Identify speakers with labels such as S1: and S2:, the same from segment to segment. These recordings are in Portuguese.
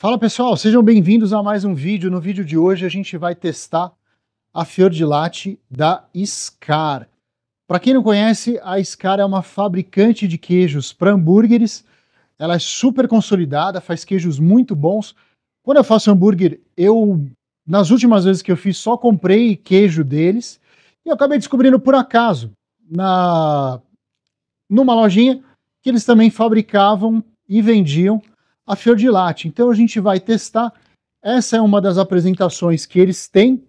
S1: Fala pessoal, sejam bem-vindos a mais um vídeo. No vídeo de hoje a gente vai testar a Fior di Latte da Scar. Para quem não conhece, a Scar é uma fabricante de queijos para hambúrgueres. Ela é super consolidada, faz queijos muito bons. Quando eu faço hambúrguer, nas últimas vezes que eu fiz, só comprei queijo deles. E eu acabei descobrindo por acaso, numa lojinha, que eles também fabricavam e vendiam a Fior di Latte. Então a gente vai testar. Essa é uma das apresentações que eles têm,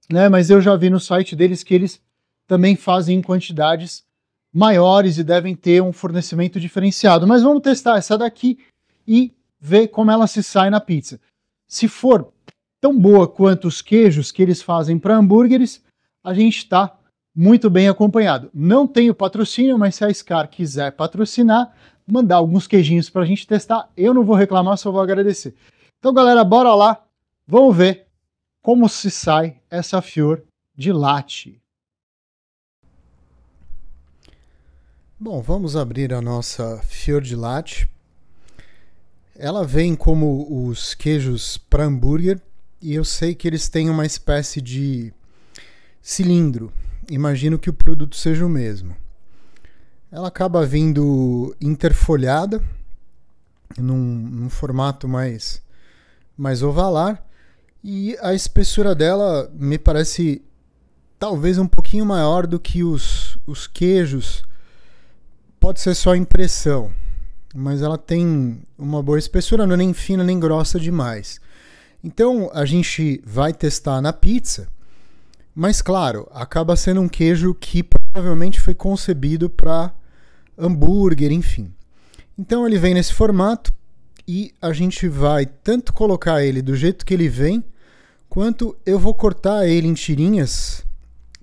S1: né? Mas eu já vi no site deles que eles também fazem em quantidades maiores e devem ter um fornecimento diferenciado. Mas vamos testar essa daqui e ver como ela se sai na pizza. Se for tão boa quanto os queijos que eles fazem para hambúrgueres, a gente está muito bem acompanhado. Não tenho patrocínio, mas se a Scar quiser patrocinar, mandar alguns queijinhos para a gente testar, eu não vou reclamar, só vou agradecer. Então, galera, bora lá, vamos ver como se sai essa Fior di Latte.
S2: Bom, vamos abrir a nossa Fior di Latte. Ela vem como os queijos para hambúrguer e eu sei que eles têm uma espécie de cilindro. Imagino que o produto seja o mesmo. Ela acaba vindo interfolhada, num formato mais ovalar, e a espessura dela me parece talvez um pouquinho maior do que os queijos. Pode ser só impressão, mas ela tem uma boa espessura, não é nem fina nem grossa demais. Então a gente vai testar na pizza, mas claro, acaba sendo um queijo que provavelmente foi concebido para hambúrguer, enfim. Então ele vem nesse formato e a gente vai tanto colocar ele do jeito que ele vem, quanto eu vou cortar ele em tirinhas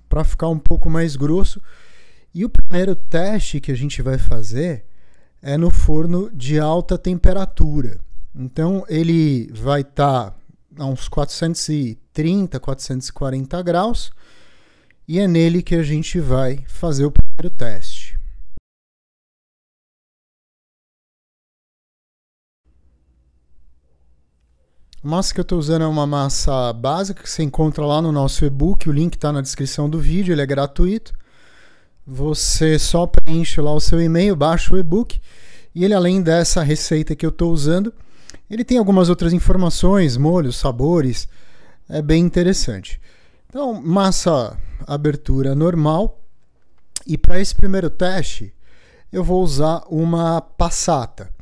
S2: para ficar um pouco mais grosso. E o primeiro teste que a gente vai fazer é no forno de alta temperatura. Então ele vai estar a uns 430, 440 graus e é nele que a gente vai fazer o primeiro teste. A massa que eu estou usando é uma massa básica que você encontra lá no nosso e-book, o link está na descrição do vídeo, ele é gratuito. Você só preenche lá o seu e-mail, baixa o e-book e ele, além dessa receita que eu estou usando, ele tem algumas outras informações, molhos, sabores, é bem interessante. Então, massa abertura normal. E para esse primeiro teste, eu vou usar uma passata.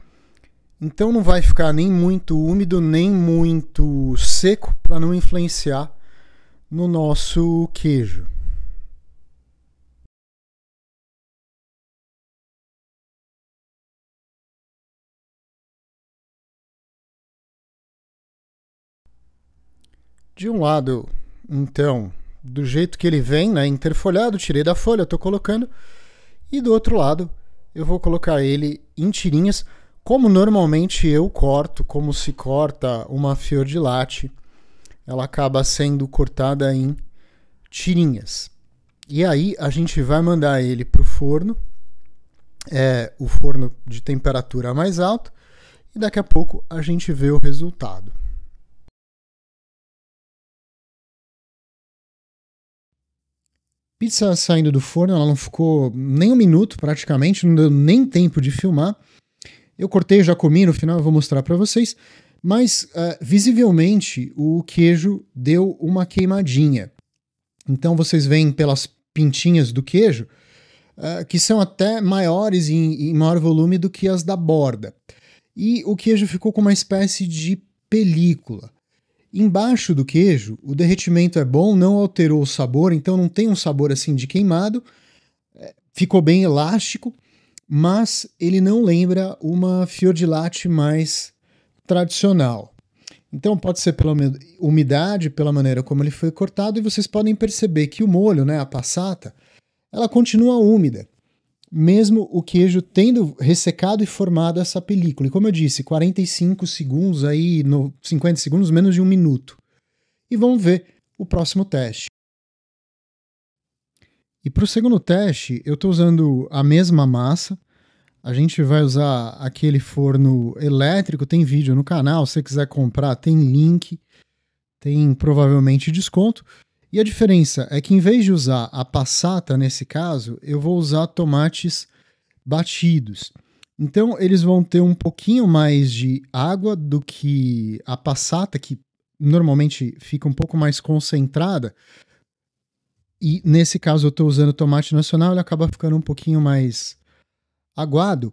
S2: Então não vai ficar nem muito úmido, nem muito seco, para não influenciar no nosso queijo. De um lado, então, do jeito que ele vem, né, interfolhado, tirei da folha, estou colocando. E do outro lado, eu vou colocar ele em tirinhas, como normalmente eu corto, como se corta uma Fior di Latte. Ela acaba sendo cortada em tirinhas. E aí a gente vai mandar ele para o forno, o forno de temperatura mais alta, e daqui a pouco a gente vê o resultado. Pizza saindo do forno, ela não ficou nem um minuto praticamente, não deu nem tempo de filmar. Eu cortei, já comi, no final eu vou mostrar para vocês, mas visivelmente o queijo deu uma queimadinha. Então vocês veem pelas pintinhas do queijo que são até maiores em maior volume do que as da borda. E o queijo ficou com uma espécie de película. Embaixo do queijo, o derretimento é bom, não alterou o sabor, então não tem um sabor assim de queimado, ficou bem elástico, mas ele não lembra uma Fior di Latte mais tradicional. Então pode ser pela umidade, pela maneira como ele foi cortado, e vocês podem perceber que o molho, né, a passata, ela continua úmida, mesmo o queijo tendo ressecado e formado essa película. E como eu disse, 45 segundos, aí, 50 segundos, menos de um minuto. E vamos ver o próximo teste. E para o segundo teste, eu estou usando a mesma massa, A gente vai usar aquele forno elétrico, tem vídeo no canal, se você quiser comprar, tem link, tem provavelmente desconto. E a diferença é que em vez de usar a passata nesse caso, eu vou usar tomates batidos. Então eles vão ter um pouquinho mais de água do que a passata, que normalmente fica um pouco mais concentrada. E nesse caso eu estou usando tomate nacional, ele acaba ficando um pouquinho mais aguado.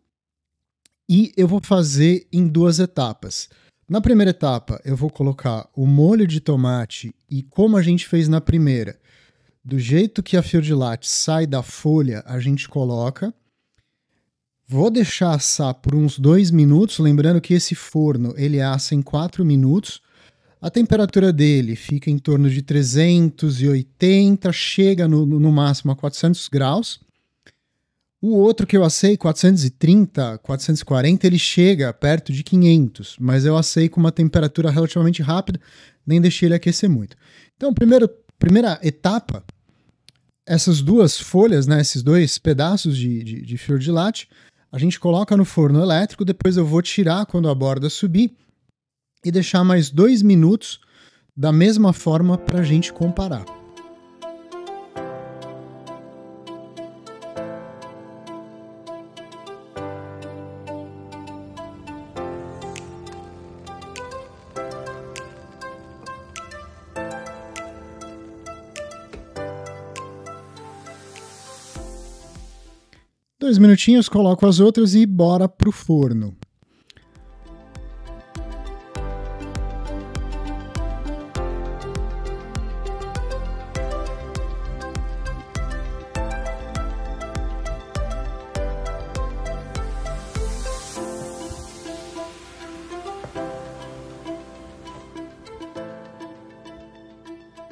S2: E eu vou fazer em 2 etapas. Na primeira etapa, eu vou colocar o molho de tomate e como a gente fez na primeira, do jeito que a fior di latte sai da folha, a gente coloca. Vou deixar assar por uns 2 minutos, lembrando que esse forno ele assa em 4 minutos. A temperatura dele fica em torno de 380, chega no máximo a 400 graus. O outro que eu assei, 430, 440, ele chega perto de 500, mas eu assei com uma temperatura relativamente rápida, nem deixei ele aquecer muito. Então, primeira etapa, essas 2 folhas, né, esses 2 pedaços de fior di latte, a gente coloca no forno elétrico, depois eu vou tirar quando a borda subir e deixar mais 2 minutos da mesma forma para a gente comparar. Dois minutinhos, coloco as outras e bora pro forno.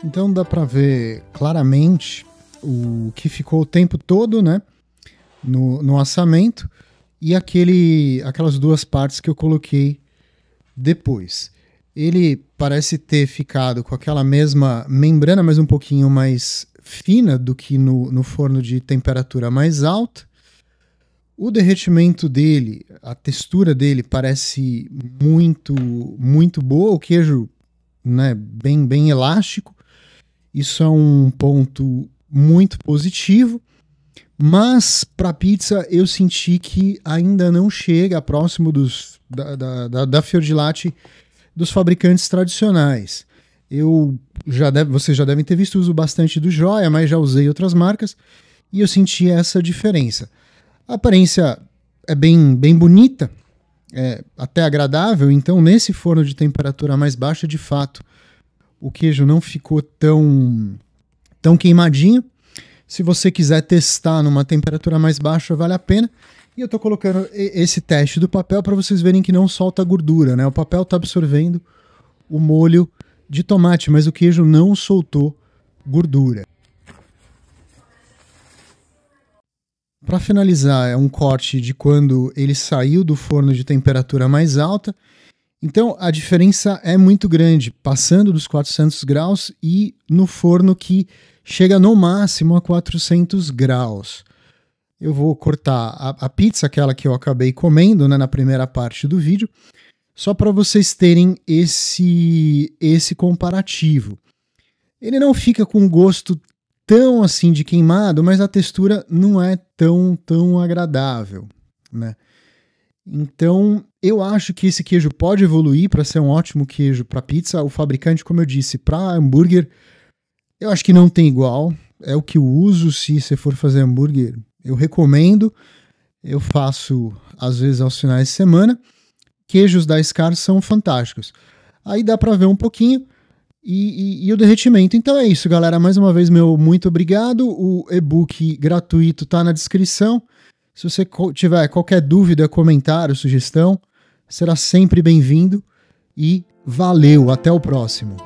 S2: Então dá para ver claramente o que ficou o tempo todo, né, no assamento e aquelas 2 partes que eu coloquei depois. Ele parece ter ficado com aquela mesma membrana, mas um pouquinho mais fina do que no forno de temperatura mais alta. O derretimento dele, a textura dele parece muito, muito boa. O queijo, né, bem elástico. Isso é um ponto muito positivo, mas para pizza eu senti que ainda não chega próximo da fior di latte dos fabricantes tradicionais. Vocês já devem ter visto, uso bastante do Joia, mas já usei outras marcas e eu senti essa diferença. A aparência é bem bonita, é até agradável, então nesse forno de temperatura mais baixa, de fato, o queijo não ficou tão queimadinho. Se você quiser testar numa temperatura mais baixa, vale a pena. E eu estou colocando esse teste do papel para vocês verem que não solta gordura, né? O papel está absorvendo o molho de tomate, mas o queijo não soltou gordura. Para finalizar, é um corte de quando ele saiu do forno de temperatura mais alta. Então a diferença é muito grande, passando dos 400 graus e no forno que chega no máximo a 400 graus. Eu vou cortar a pizza, aquela que eu acabei comendo, né, na primeira parte do vídeo, só para vocês terem esse comparativo. Ele não fica com gosto tão assim de queimado, mas a textura não é tão agradável, né? Então, eu acho que esse queijo pode evoluir para ser um ótimo queijo para pizza. O fabricante, como eu disse, para hambúrguer, eu acho que não tem igual. É o que eu uso se você for fazer hambúrguer. Eu recomendo. Eu faço, às vezes, aos finais de semana. Queijos da Scar são fantásticos. Aí dá para ver um pouquinho e o derretimento. Então é isso, galera. Mais uma vez, meu muito obrigado. O e-book gratuito está na descrição. Se você tiver qualquer dúvida, comentário, sugestão, será sempre bem-vindo e valeu, até o próximo.